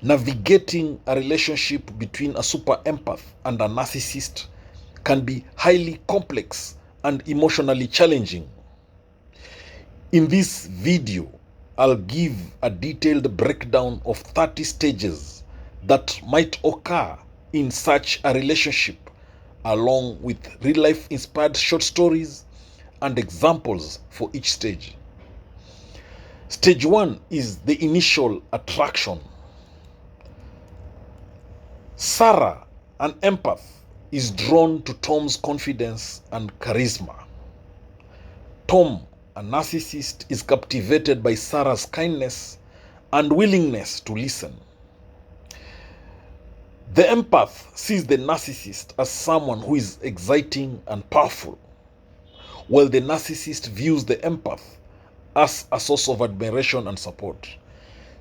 Navigating a relationship between a super empath and a narcissist can be highly complex and emotionally challenging. In this video, I'll give a detailed breakdown of 30 stages that might occur in such a relationship, along with real-life inspired short stories and examples for each stage. Stage 1 is the initial attraction. Sarah, an empath, is drawn to Tom's confidence and charisma. Tom, a narcissist, is captivated by Sarah's kindness and willingness to listen. The empath sees the narcissist as someone who is exciting and powerful, while the narcissist views the empath as a source of admiration and support.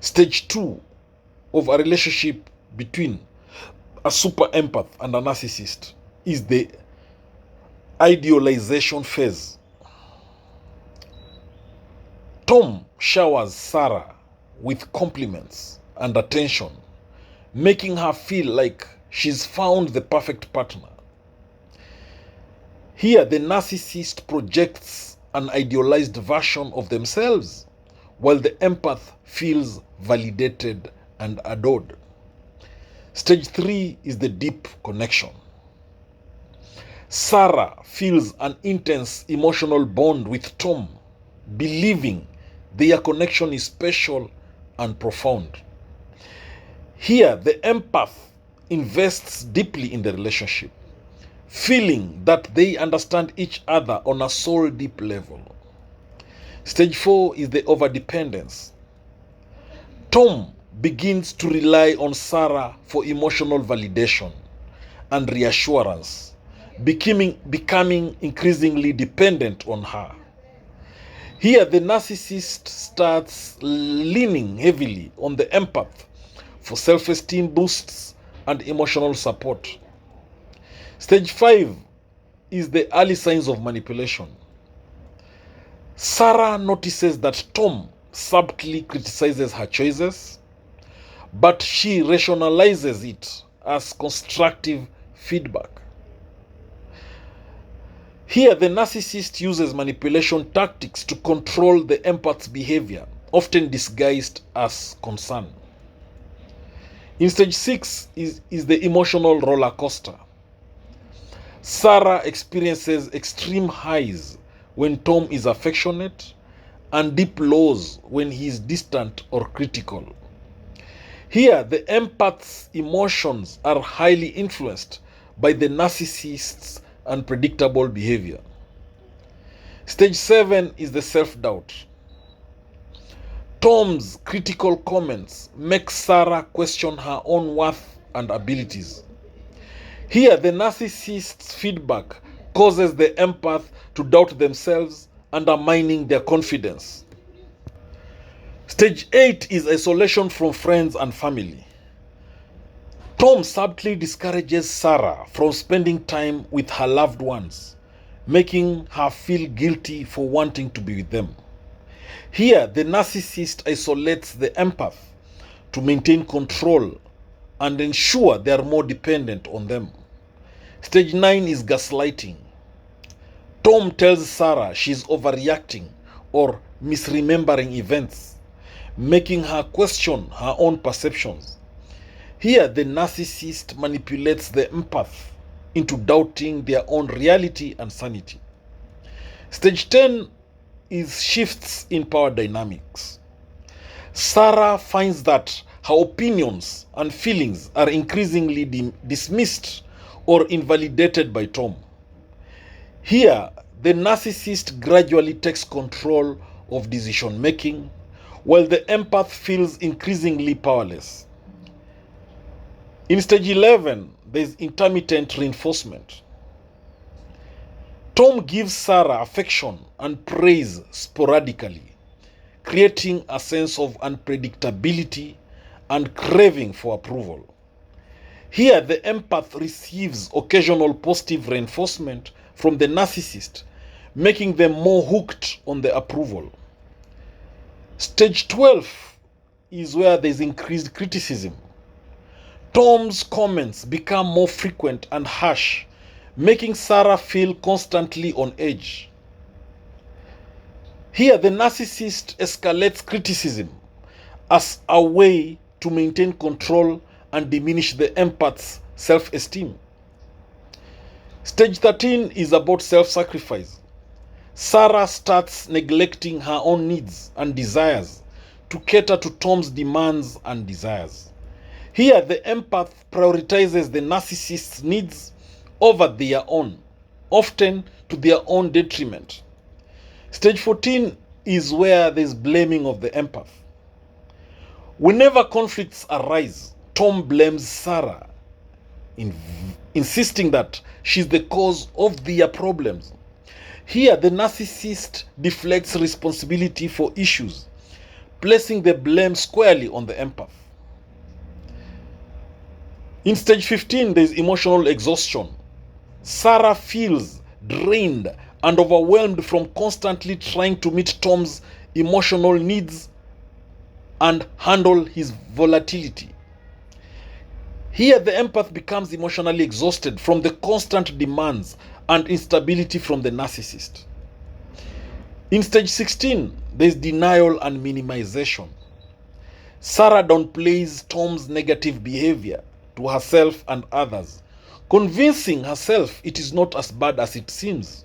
Stage 2 of a relationship between a super empath and a narcissist is the idealization phase. Tom showers Sarah with compliments and attention, making her feel like she's found the perfect partner. Here, the narcissist projects an idealized version of themselves, while the empath feels validated and adored. Stage 3 is the deep connection. Sarah feels an intense emotional bond with Tom, believing their connection is special and profound. Here, the empath invests deeply in the relationship, feeling that they understand each other on a soul deep level. Stage 4 is the overdependence. Tom begins to rely on Sarah for emotional validation and reassurance, becoming increasingly dependent on her. Here, the narcissist starts leaning heavily on the empath for self-esteem boosts and emotional support. Stage 5 is the early signs of manipulation. Sarah notices that Tom subtly criticizes her choices, but she rationalizes it as constructive feedback. Here, the narcissist uses manipulation tactics to control the empath's behavior, often disguised as concern. In stage 6 is the emotional roller coaster. Sarah experiences extreme highs when Tom is affectionate and deep lows when he is distant or critical. Here, the empath's emotions are highly influenced by the narcissist's unpredictable behavior. Stage 7 is the self-doubt. Tom's critical comments make Sarah question her own worth and abilities. Here, the narcissist's feedback causes the empath to doubt themselves, undermining their confidence. Stage 8 is isolation from friends and family. Tom subtly discourages Sarah from spending time with her loved ones, making her feel guilty for wanting to be with them. Here, the narcissist isolates the empath to maintain control and ensure they are more dependent on them. Stage 9 is gaslighting. Tom tells Sarah she's overreacting or misremembering events, making her question her own perceptions. Here, the narcissist manipulates the empath into doubting their own reality and sanity. Stage 10 is shifts in power dynamics. Sarah finds that her opinions and feelings are increasingly dismissed or invalidated by Tom. Here, the narcissist gradually takes control of decision making, while the empath feels increasingly powerless. In stage 11, there is intermittent reinforcement. Tom gives Sarah affection and praise sporadically, creating a sense of unpredictability and craving for approval. Here, the empath receives occasional positive reinforcement from the narcissist, making them more hooked on the approval. Stage 12 is where there is increased criticism. Tom's comments become more frequent and harsh, making Sarah feel constantly on edge. Here, the narcissist escalates criticism as a way to maintain control and diminish the empath's self-esteem. Stage 13 is about self-sacrifice. Sarah starts neglecting her own needs and desires to cater to Tom's demands and desires. Here, the empath prioritizes the narcissist's needs over their own, often to their own detriment. Stage 14 is where there is blaming of the empath. Whenever conflicts arise, Tom blames Sarah, insisting that she's the cause of their problems. Here, the narcissist deflects responsibility for issues, placing the blame squarely on the empath. In stage 15, there is emotional exhaustion. Sarah feels drained and overwhelmed from constantly trying to meet Tom's emotional needs and handle his volatility. Here, the empath becomes emotionally exhausted from the constant demands and instability from the narcissist. In stage 16, there is denial and minimization. Sarah downplays Tom's negative behavior to herself and others, convincing herself it is not as bad as it seems.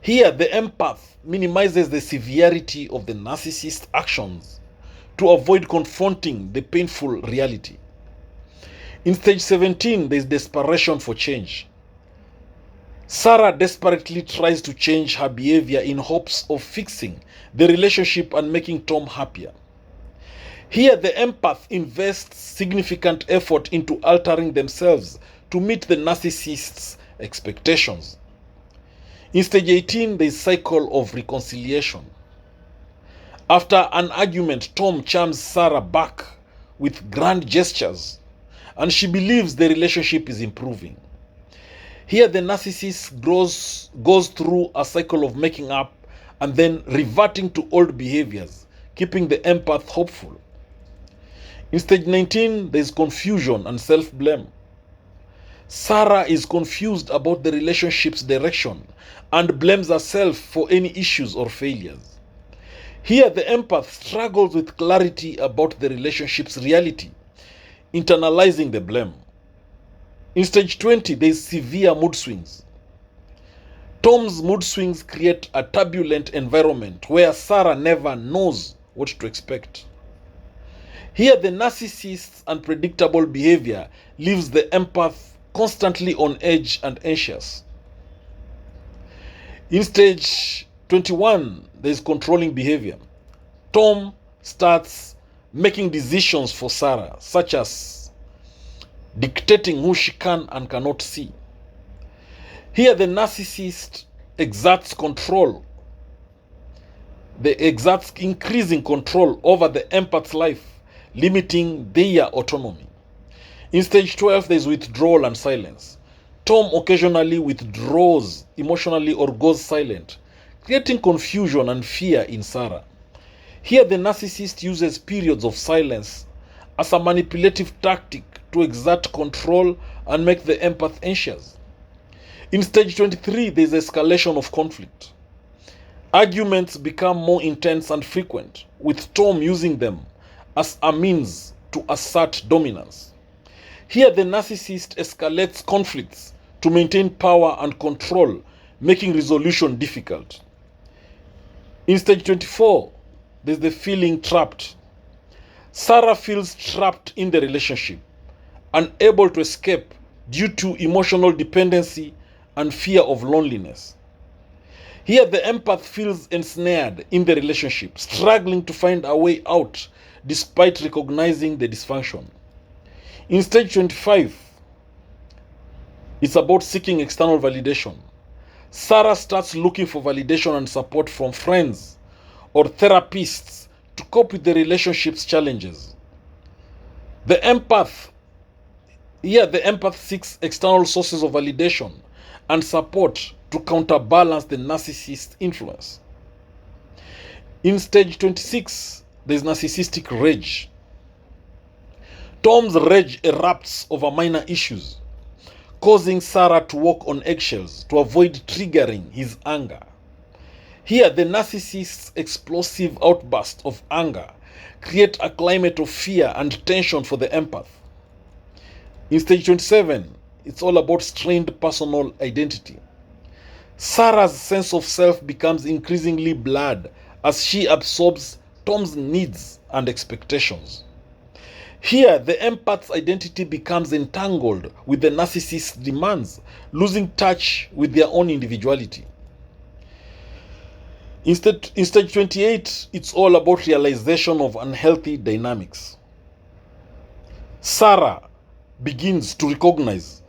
Here, the empath minimizes the severity of the narcissist's actions to avoid confronting the painful reality. In stage 17, there is desperation for change. Sarah desperately tries to change her behavior in hopes of fixing the relationship and making Tom happier. Here, the empath invests significant effort into altering themselves to meet the narcissist's expectations. In stage 18, there is cycle of reconciliation. After an argument, Tom charms Sarah back with grand gestures, and she believes the relationship is improving. Here, the narcissist goes through a cycle of making up and then reverting to old behaviors, keeping the empath hopeful. In stage 19, there is confusion and self-blame. Sarah is confused about the relationship's direction and blames herself for any issues or failures. Here, the empath struggles with clarity about the relationship's reality, internalizing the blame. In stage 20, there is severe mood swings. Tom's mood swings create a turbulent environment where Sarah never knows what to expect. Here, the narcissist's unpredictable behavior leaves the empath constantly on edge and anxious. In stage 21, there is controlling behavior. Tom starts making decisions for Sarah, such as dictating who she can and cannot see. Here, the narcissist exerts control. They exert increasing control over the empath's life, limiting their autonomy. In stage 12, there is withdrawal and silence. Tom occasionally withdraws emotionally or goes silent, creating confusion and fear in Sarah. Here, the narcissist uses periods of silence as a manipulative tactic to exert control and make the empath anxious. In stage 23, there is escalation of conflict. Arguments become more intense and frequent, with Tom using them as a means to assert dominance. Here, the narcissist escalates conflicts to maintain power and control, making resolution difficult. In stage 24, there's the feeling trapped. Sarah feels trapped in the relationship, unable to escape due to emotional dependency and fear of loneliness. Here, the empath feels ensnared in the relationship, struggling to find a way out despite recognizing the dysfunction. In stage 25, it's about seeking external validation. Sarah starts looking for validation and support from friends or therapists to cope with the relationship's challenges. The empath seeks external sources of validation and support to counterbalance the narcissist's influence. In stage 26, there is narcissistic rage. Tom's rage erupts over minor issues, causing Sarah to walk on eggshells to avoid triggering his anger. Here, the narcissist's explosive outburst of anger create a climate of fear and tension for the empath. In stage 27, it's all about strained personal identity. Sarah's sense of self becomes increasingly blurred as she absorbs Tom's needs and expectations. Here, the empath's identity becomes entangled with the narcissist's demands, losing touch with their own individuality. In stage 28, it's all about realization of unhealthy dynamics. Sarah begins to recognize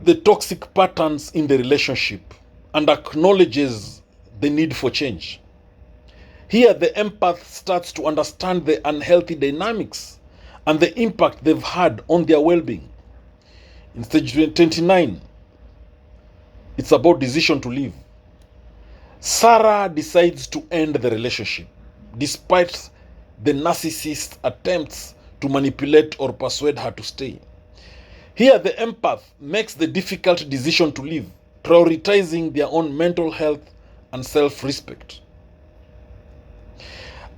the toxic patterns in the relationship and acknowledges the need for change. Here, the empath starts to understand the unhealthy dynamics and the impact they've had on their well-being. In stage 29, it's about decision to leave. Sarah decides to end the relationship, despite the narcissist's attempts to manipulate or persuade her to stay. Here, the empath makes the difficult decision to leave, prioritizing their own mental health and self-respect.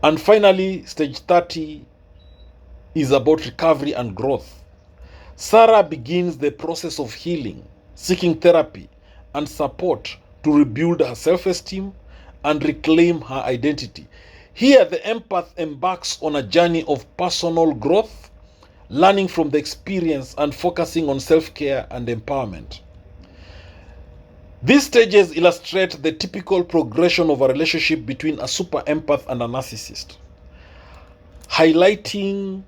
And finally, stage 30 is about recovery and growth. Sarah begins the process of healing, seeking therapy and support to rebuild her self-esteem and reclaim her identity. Here, the empath embarks on a journey of personal growth, learning from the experience and focusing on self-care and empowerment. These stages illustrate the typical progression of a relationship between a super empath and a narcissist, highlighting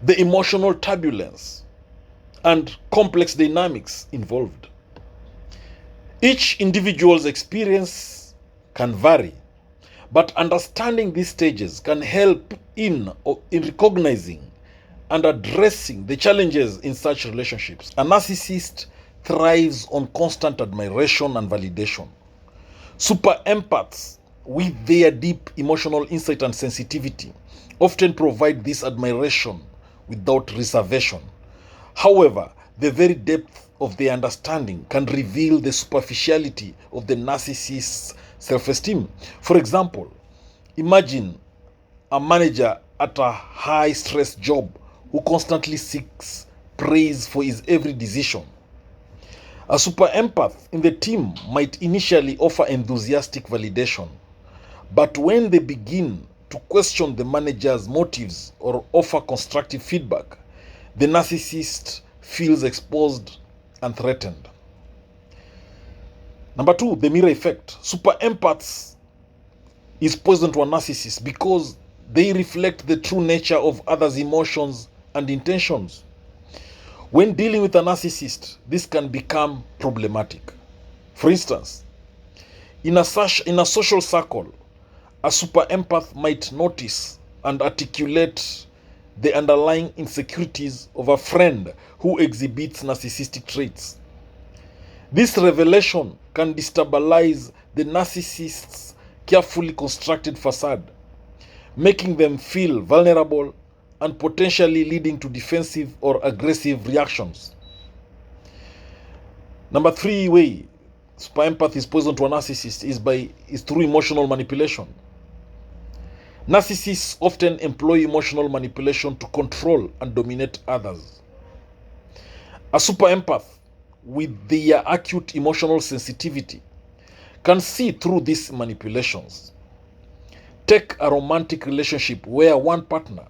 the emotional turbulence and complex dynamics involved. Each individual's experience can vary, but understanding these stages can help in recognizing and addressing the challenges in such relationships. A narcissist thrives on constant admiration and validation. Super empaths, with their deep emotional insight and sensitivity, often provide this admiration without reservation. However, the very depth of their understanding can reveal the superficiality of the narcissist's self-esteem. For example, imagine a manager at a high-stress job who constantly seeks praise for his every decision. A super empath in the team might initially offer enthusiastic validation, but when they begin to question the manager's motives or offer constructive feedback, the narcissist feels exposed and threatened. Number 2, the mirror effect. Super empaths is poison to a narcissist because they reflect the true nature of others' emotions and intentions. When dealing with a narcissist, this can become problematic. For instance, in a social circle, a super empath might notice and articulate the underlying insecurities of a friend who exhibits narcissistic traits. This revelation can destabilize the narcissist's carefully constructed facade, making them feel vulnerable and potentially leading to defensive or aggressive reactions. Number 3 way super empath is poison to a narcissist is through emotional manipulation. Narcissists often employ emotional manipulation to control and dominate others. A super empath, with their acute emotional sensitivity, can see through these manipulations. Take a romantic relationship where one partner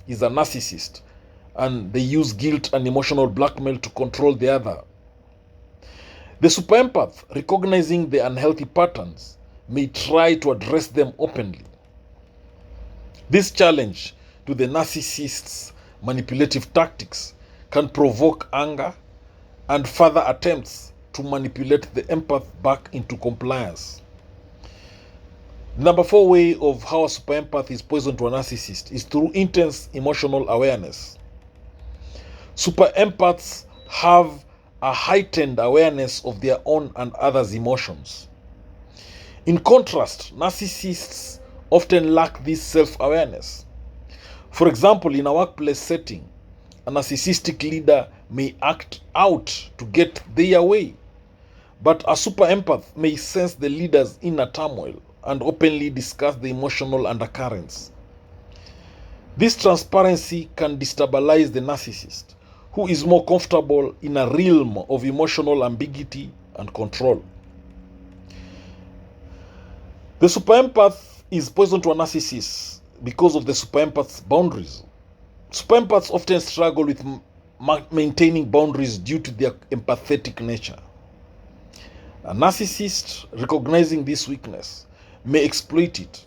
is a narcissist and they use guilt and emotional blackmail to control the other. The super empath, recognizing the unhealthy patterns, may try to address them openly. This challenge to the narcissist's manipulative tactics can provoke anger and further attempts to manipulate the empath back into compliance. Number 4 way of how a super empath is poison to a narcissist is through intense emotional awareness. Super empaths have a heightened awareness of their own and others' emotions. In contrast, narcissists often lack this self-awareness. For example, in a workplace setting, a narcissistic leader may act out to get their way, but a super empath may sense the leader's inner turmoil and openly discuss the emotional undercurrents. This transparency can destabilize the narcissist, who is more comfortable in a realm of emotional ambiguity and control. The super empath is poison to a narcissist because of the super empath's boundaries. Super empaths often struggle with maintaining boundaries due to their empathetic nature. A narcissist, recognizing this weakness, may exploit it.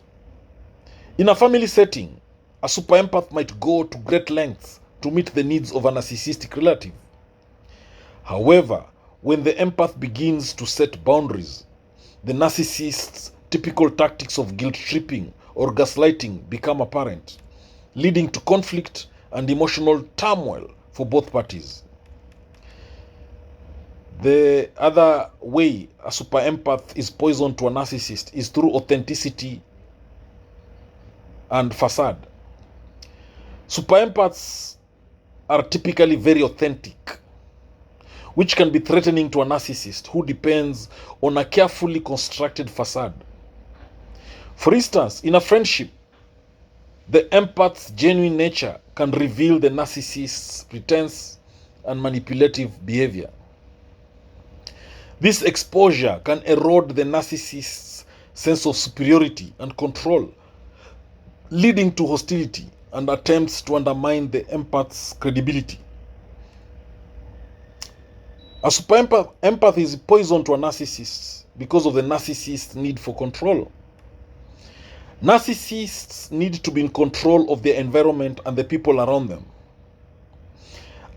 In a family setting, a super empath might go to great lengths to meet the needs of a narcissistic relative. However, when the empath begins to set boundaries, the narcissist's typical tactics of guilt-tripping or gaslighting become apparent, leading to conflict and emotional turmoil for both parties. The other way a super empath is poison to a narcissist is through authenticity and facade. Super empaths are typically very authentic, which can be threatening to a narcissist who depends on a carefully constructed facade. For instance, in a friendship, the empath's genuine nature can reveal the narcissist's pretense and manipulative behavior. This exposure can erode the narcissist's sense of superiority and control, leading to hostility and attempts to undermine the empath's credibility. A super empath is poison to a narcissist because of the narcissist's need for control. Narcissists need to be in control of their environment and the people around them.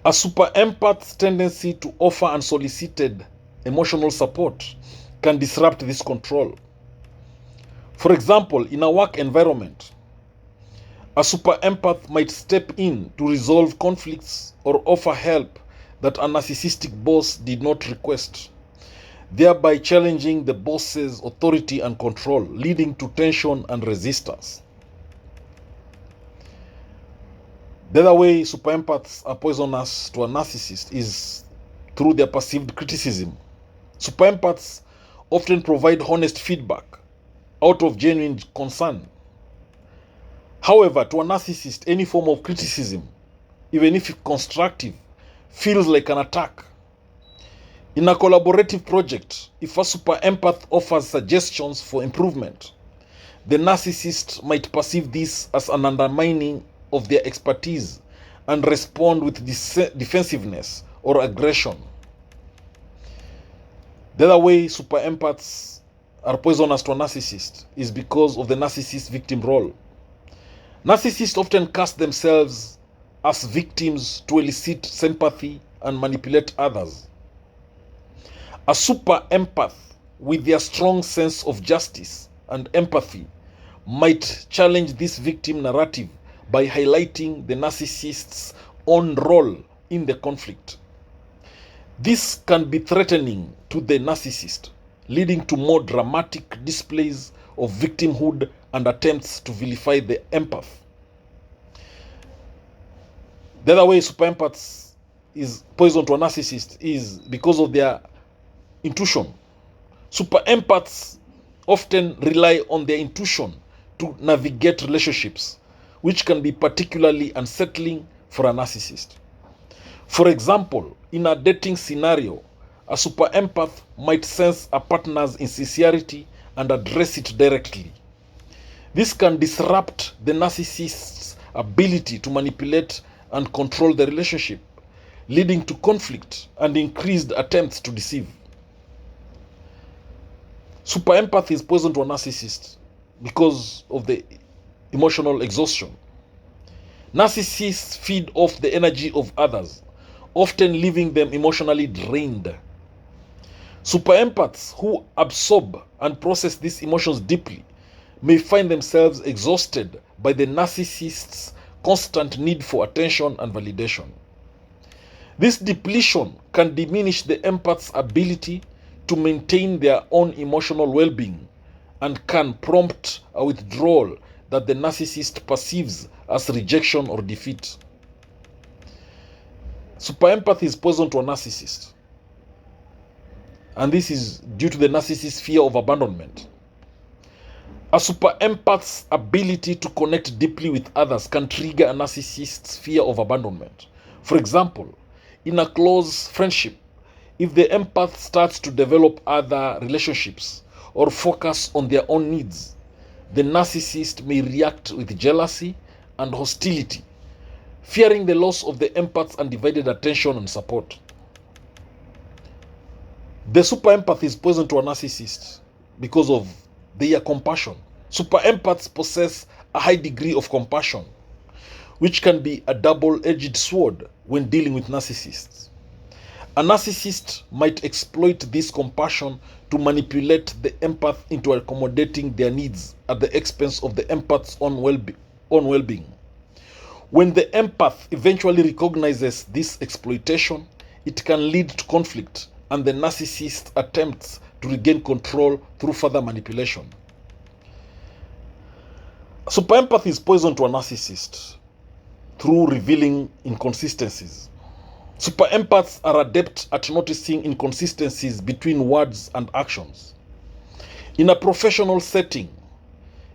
A super empath's tendency to offer unsolicited emotional support can disrupt this control. For example, in a work environment, a super empath might step in to resolve conflicts or offer help that a narcissistic boss did not request, thereby challenging the boss's authority and control, leading to tension and resistance. The other way super empaths are poisonous to a narcissist is through their perceived criticism. Super empaths often provide honest feedback out of genuine concern. However, to a narcissist, any form of criticism, even if constructive, feels like an attack. In a collaborative project, if a super empath offers suggestions for improvement, the narcissist might perceive this as an undermining of their expertise and respond with defensiveness or aggression. The other way super empaths are poisonous to a narcissist is because of the narcissist victim role. Narcissists often cast themselves as victims to elicit sympathy and manipulate others. A super empath with their strong sense of justice and empathy might challenge this victim narrative by highlighting the narcissist's own role in the conflict. This can be threatening to the narcissist, leading to more dramatic displays of victimhood and attempts to vilify the empath. The other way super empaths is poison to a narcissist is because of their intuition. Super empaths often rely on their intuition to navigate relationships, which can be particularly unsettling for a narcissist. For example, in a dating scenario, a super empath might sense a partner's insincerity and address it directly. This can disrupt the narcissist's ability to manipulate and control the relationship, leading to conflict and increased attempts to deceive. Super empath is poison to a narcissist because of the emotional exhaustion. Narcissists feed off the energy of others, often leaving them emotionally drained. Super empaths who absorb and process these emotions deeply may find themselves exhausted by the narcissist's constant need for attention and validation. This depletion can diminish the empath's ability to maintain their own emotional well-being and can prompt a withdrawal that the narcissist perceives as rejection or defeat. Super-empathy is poison to a narcissist. And this is due to the narcissist's fear of abandonment. A super-empath's ability to connect deeply with others can trigger a narcissist's fear of abandonment. For example, in a close friendship, if the empath starts to develop other relationships or focus on their own needs, the narcissist may react with jealousy and hostility, fearing the loss of the empath's undivided attention and support. The super-empath is poison to a narcissist because of their compassion. Super-empaths possess a high degree of compassion, which can be a double-edged sword when dealing with narcissists. A narcissist might exploit this compassion to manipulate the empath into accommodating their needs at the expense of the empath's own well-being. When the empath eventually recognizes this exploitation, it can lead to conflict and the narcissist attempts to regain control through further manipulation. Super-empathy is poison to a narcissist through revealing inconsistencies. Super-empaths are adept at noticing inconsistencies between words and actions. In a professional setting,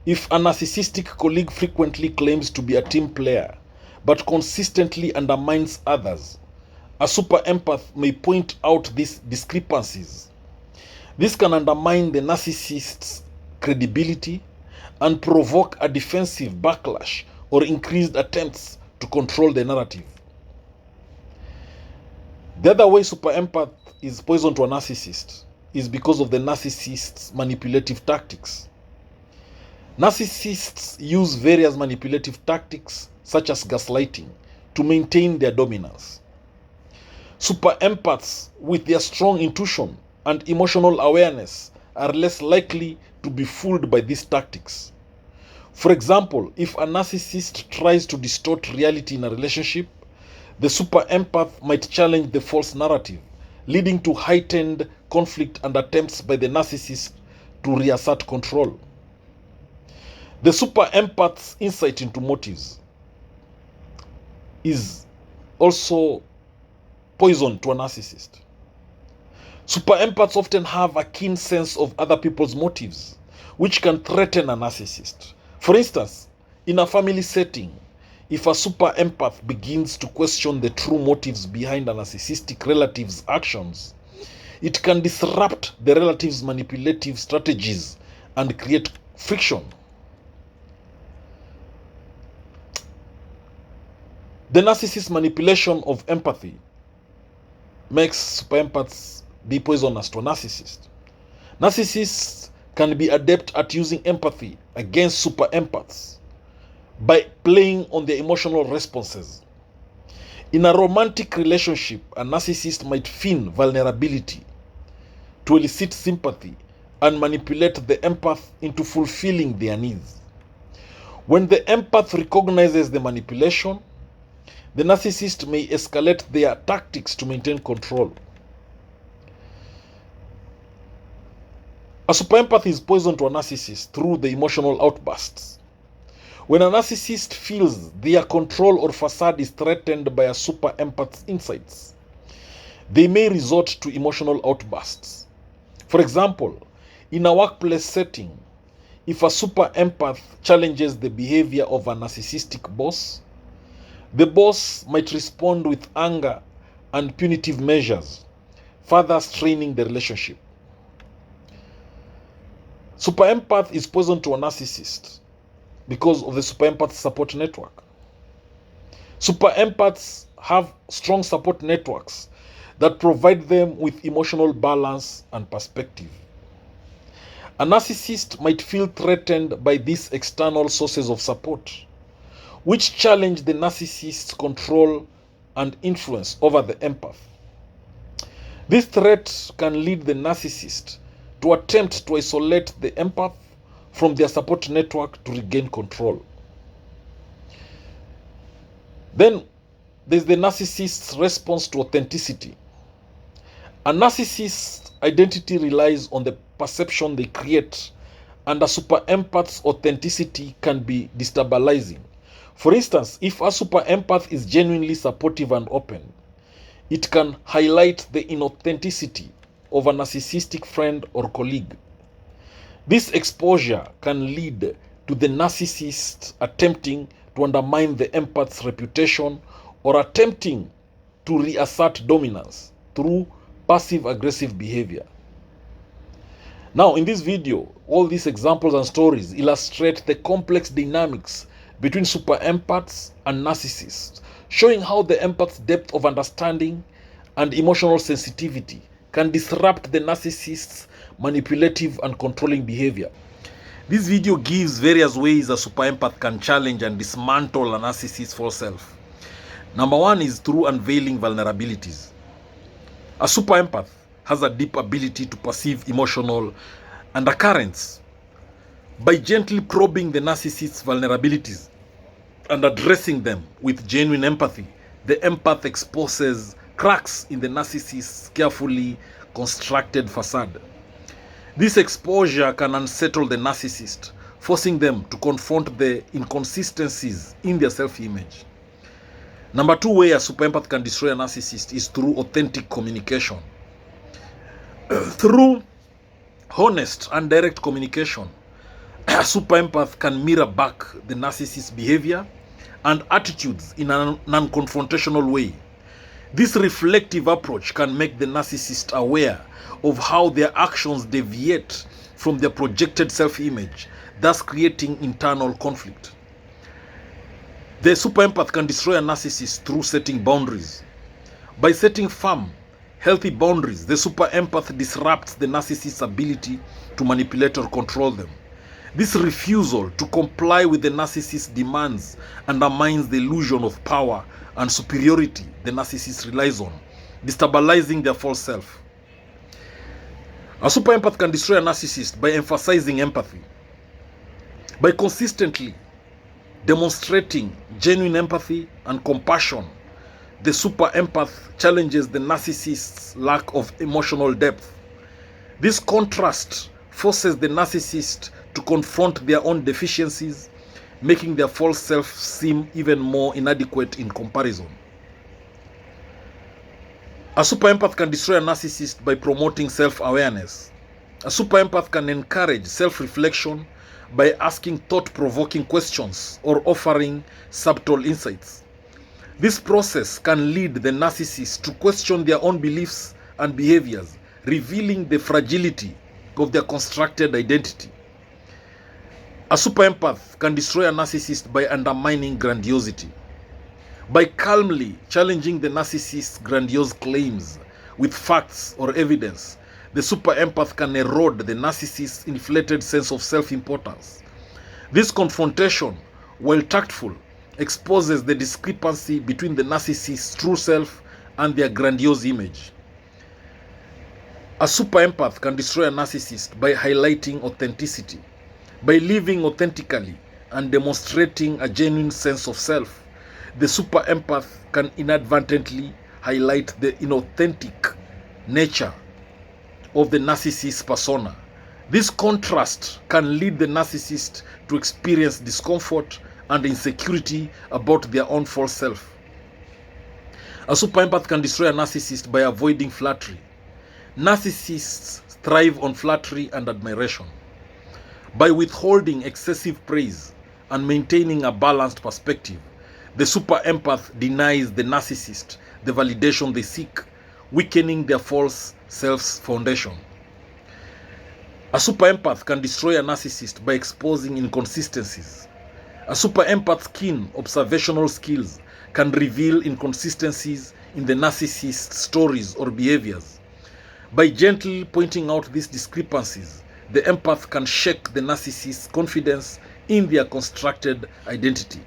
if a narcissistic colleague frequently claims to be a team player but consistently undermines others, a super-empath may point out these discrepancies. This can undermine the narcissist's credibility and provoke a defensive backlash or increased attempts to control the narrative. The other way super-empath is poison to a narcissist is because of the narcissist's manipulative tactics. Narcissists use various manipulative tactics such as gaslighting to maintain their dominance. Super-empaths with their strong intuition and emotional awareness are less likely to be fooled by these tactics. For example, if a narcissist tries to distort reality in a relationship, the super-empath might challenge the false narrative, leading to heightened conflict and attempts by the narcissist to reassert control. The super-empath's insight into motives is also poison to a narcissist. Super-empaths often have a keen sense of other people's motives, which can threaten a narcissist. For instance, in a family setting, if a super-empath begins to question the true motives behind a narcissistic relative's actions, it can disrupt the relative's manipulative strategies and create friction. The narcissist's manipulation of empathy makes super-empaths be poisonous to a narcissist. Narcissists can be adept at using empathy against super-empaths by playing on their emotional responses. In a romantic relationship, a narcissist might feign vulnerability to elicit sympathy and manipulate the empath into fulfilling their needs. When the empath recognizes the manipulation, the narcissist may escalate their tactics to maintain control. A super-empath is poison to a narcissist through the emotional outbursts. When a narcissist feels their control or facade is threatened by a super-empath's insights, they may resort to emotional outbursts. For example, in a workplace setting, if a super-empath challenges the behavior of a narcissistic boss, the boss might respond with anger and punitive measures, further straining the relationship. Super-empath is poison to a narcissist because of the super-empath support network. Super-empaths have strong support networks that provide them with emotional balance and perspective. A narcissist might feel threatened by these external sources of support, which challenge the narcissist's control and influence over the empath. This threat can lead the narcissist to attempt to isolate the empath from their support network to regain control. Then there's the narcissist's response to authenticity. A narcissist's identity relies on the perception they create and a super empath's authenticity can be destabilizing. For instance, if a super empath is genuinely supportive and open, it can highlight the inauthenticity of a narcissistic friend or colleague. This exposure can lead to the narcissist attempting to undermine the empath's reputation or attempting to reassert dominance through passive-aggressive behavior. Now, in this video, all these examples and stories illustrate the complex dynamics between super empaths and narcissists, showing how the empath's depth of understanding and emotional sensitivity can disrupt the narcissist's manipulative and controlling behavior. This video gives various ways a super empath can challenge and dismantle a narcissist's false self. Number one is through unveiling vulnerabilities. A super empath has a deep ability to perceive emotional undercurrents. By gently probing the narcissist's vulnerabilities and addressing them with genuine empathy, the empath exposes cracks in the narcissist's carefully constructed facade. This exposure can unsettle the narcissist, forcing them to confront the inconsistencies in their self-image. Number two way a super empath can destroy a narcissist is through authentic communication. Through honest and direct communication, a super empath can mirror back the narcissist's behavior and attitudes in a non-confrontational way. This reflective approach can make the narcissist aware of how their actions deviate from their projected self-image, thus creating internal conflict. The super empath can destroy a narcissist through setting boundaries. By setting firm, healthy boundaries, the super empath disrupts the narcissist's ability to manipulate or control them. This refusal to comply with the narcissist's demands undermines the illusion of power and superiority the narcissist relies on, destabilizing their false self. A super empath can destroy a narcissist by emphasizing empathy. By consistently demonstrating genuine empathy and compassion, the super empath challenges the narcissist's lack of emotional depth. This contrast forces the narcissist to confront their own deficiencies, making their false self seem even more inadequate in comparison. A super empath can destroy a narcissist by promoting self-awareness. A super empath can encourage self-reflection by asking thought-provoking questions or offering subtle insights. This process can lead the narcissist to question their own beliefs and behaviors, revealing the fragility of their constructed identity. A super empath can destroy a narcissist by undermining grandiosity. By calmly challenging the narcissist's grandiose claims with facts or evidence, the super empath can erode the narcissist's inflated sense of self-importance. This confrontation, while tactful, exposes the discrepancy between the narcissist's true self and their grandiose image. A super empath can destroy a narcissist by highlighting authenticity. By living authentically and demonstrating a genuine sense of self, the super empath can inadvertently highlight the inauthentic nature of the narcissist's persona. This contrast can lead the narcissist to experience discomfort and insecurity about their own false self. A super empath can destroy a narcissist by avoiding flattery. Narcissists thrive on flattery and admiration. By withholding excessive praise and maintaining a balanced perspective, the super empath denies the narcissist the validation they seek, weakening their false self's foundation. A super empath can destroy a narcissist by exposing inconsistencies. A super empath's keen observational skills can reveal inconsistencies in the narcissist's stories or behaviors. By gently pointing out these discrepancies, the empath can shake the narcissist's confidence in their constructed identity.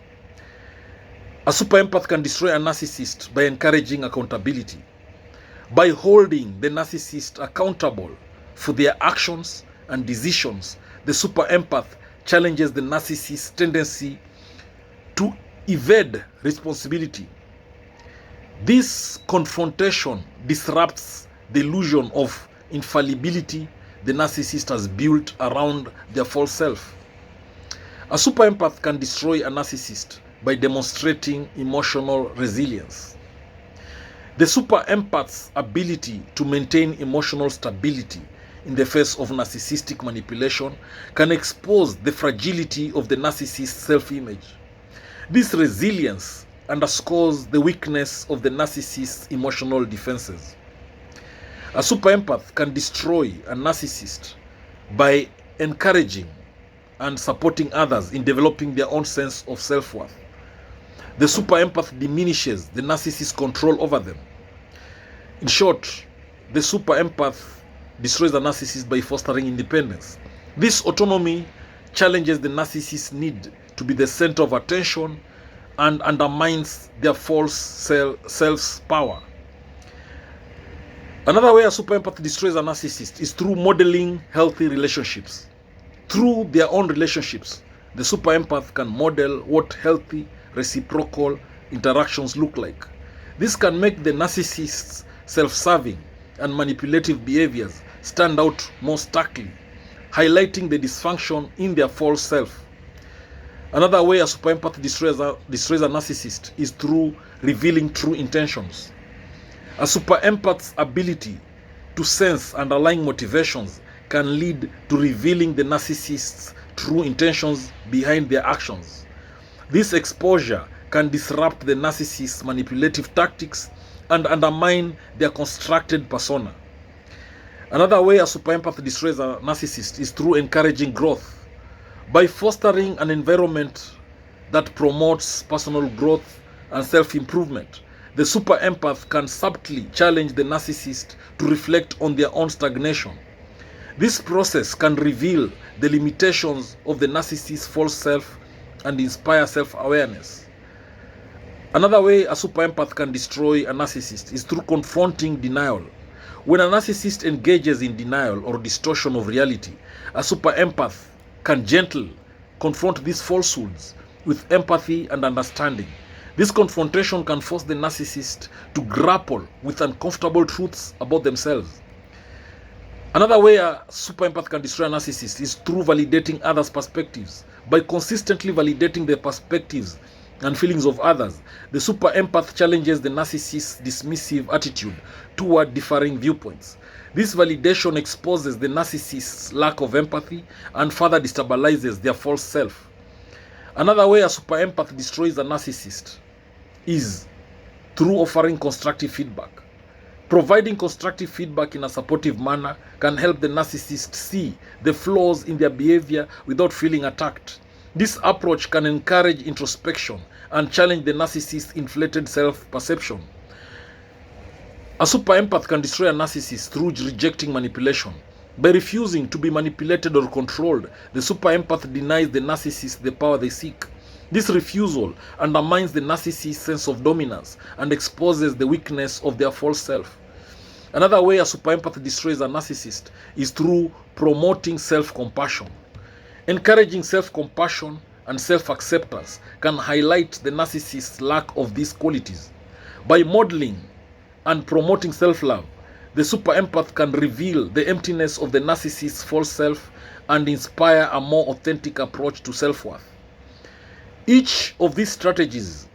A super empath can destroy a narcissist by encouraging accountability. By holding the narcissist accountable for their actions and decisions, the super empath challenges the narcissist's tendency to evade responsibility. This confrontation disrupts the illusion of infallibility the narcissist has built around their false self. A super empath can destroy a narcissist by demonstrating emotional resilience. The super empath's ability to maintain emotional stability in the face of narcissistic manipulation can expose the fragility of the narcissist's self-image. This resilience underscores the weakness of the narcissist's emotional defenses. A super empath can destroy a narcissist by encouraging and supporting others in developing their own sense of self-worth. The super empath diminishes the narcissist's control over them. In short, the super empath destroys the narcissist by fostering independence. This autonomy challenges the narcissist's need to be the center of attention and undermines their false self's power. Another way a super empath destroys a narcissist is through modeling healthy relationships. Through their own relationships, the super empath can model what healthy, reciprocal interactions look like. This can make the narcissist's self-serving and manipulative behaviors stand out more starkly, highlighting the dysfunction in their false self. Another way a super empath destroys a narcissist is through revealing true intentions. A super empath's ability to sense underlying motivations can lead to revealing the narcissist's true intentions behind their actions. This exposure can disrupt the narcissist's manipulative tactics and undermine their constructed persona. Another way a super empath destroys a narcissist is through encouraging growth. By fostering an environment that promotes personal growth and self-improvement, the super empath can subtly challenge the narcissist to reflect on their own stagnation. This process can reveal the limitations of the narcissist's false self and inspire self-awareness. Another way a super empath can destroy a narcissist is through confronting denial. When a narcissist engages in denial or distortion of reality, a super empath can gently confront these falsehoods with empathy and understanding. This confrontation can force the narcissist to grapple with uncomfortable truths about themselves. Another way a super empath can destroy a narcissist is through validating others' perspectives. By consistently validating the perspectives and feelings of others, the super empath challenges the narcissist's dismissive attitude toward differing viewpoints. This validation exposes the narcissist's lack of empathy and further destabilizes their false self. Another way a super empath destroys a narcissist is through offering constructive feedback. Providing constructive feedback in a supportive manner can help the narcissist see the flaws in their behavior without feeling attacked. This approach can encourage introspection and challenge the narcissist's inflated self-perception. A super empath can destroy a narcissist through rejecting manipulation. By refusing to be manipulated or controlled, the super empath denies the narcissist the power they seek. This refusal undermines the narcissist's sense of dominance and exposes the weakness of their false self. Another way a super empath destroys a narcissist is through promoting self-compassion. Encouraging self-compassion and self-acceptance can highlight the narcissist's lack of these qualities. By modeling and promoting self-love, the super empath can reveal the emptiness of the narcissist's false self and inspire a more authentic approach to self-worth. Each of these strategies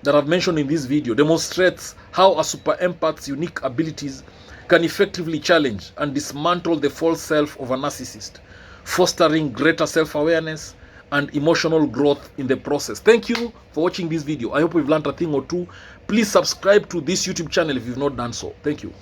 that I've mentioned in this video demonstrates how a super empath's unique abilities can effectively challenge and dismantle the false self of a narcissist, fostering greater self-awareness and emotional growth in the process. Thank you for watching this video. I hope you've learned a thing or two. Please subscribe to this YouTube channel if you've not done so. Thank you.